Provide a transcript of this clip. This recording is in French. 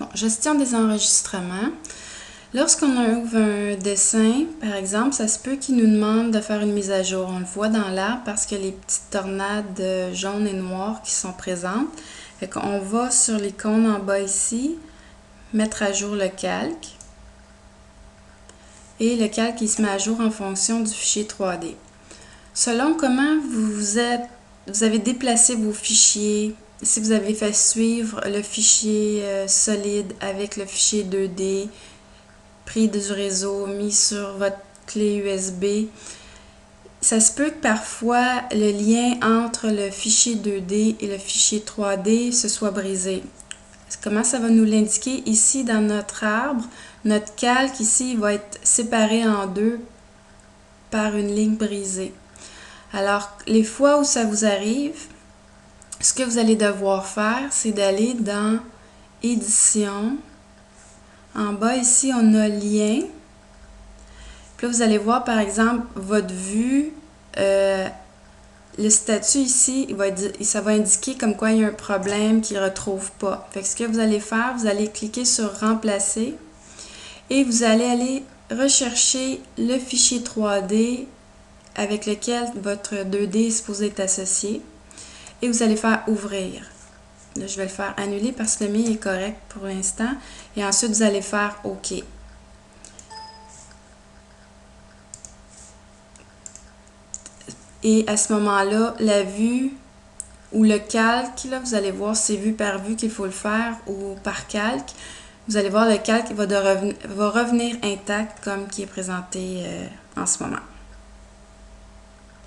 Bon, gestion des enregistrements. Lorsqu'on ouvre un dessin, par exemple, ça se peut qu'il nous demande de faire une mise à jour. On le voit dans l'arbre parce que les petites tornades jaunes et noires qui sont présentes. Fait qu'on va sur l'icône en bas ici, mettre à jour le calque. Et le calque, il se met à jour en fonction du fichier 3D. Selon comment vous avez déplacé vos fichiers, si vous avez fait suivre le fichier solide avec le fichier 2D, pris du réseau, mis sur votre clé USB, ça se peut que parfois le lien entre le fichier 2D et le fichier 3D se soit brisé. Comment ça va nous l'indiquer? Ici, dans notre arbre, notre calque ici va être séparé en deux par une ligne brisée. Alors, les fois où ça vous arrive, ce que vous allez devoir faire, c'est d'aller dans Édition. En bas ici, on a Lien. Puis là, vous allez voir, par exemple, votre vue. Le statut ici, ça va indiquer comme quoi il y a un problème qu'il ne retrouve pas. Fait que ce que vous allez faire, vous allez cliquer sur Remplacer et vous allez aller rechercher le fichier 3D avec lequel votre 2D est supposé être associé et vous allez faire Ouvrir. Là, je vais le faire annuler parce que le mien est correct pour l'instant et ensuite vous allez faire OK. Et à ce moment-là, la vue ou le calque, là, vous allez voir c'est vue par vue qu'il faut le faire ou par calque. Vous allez voir le calque va revenir intact comme qui est présenté en ce moment.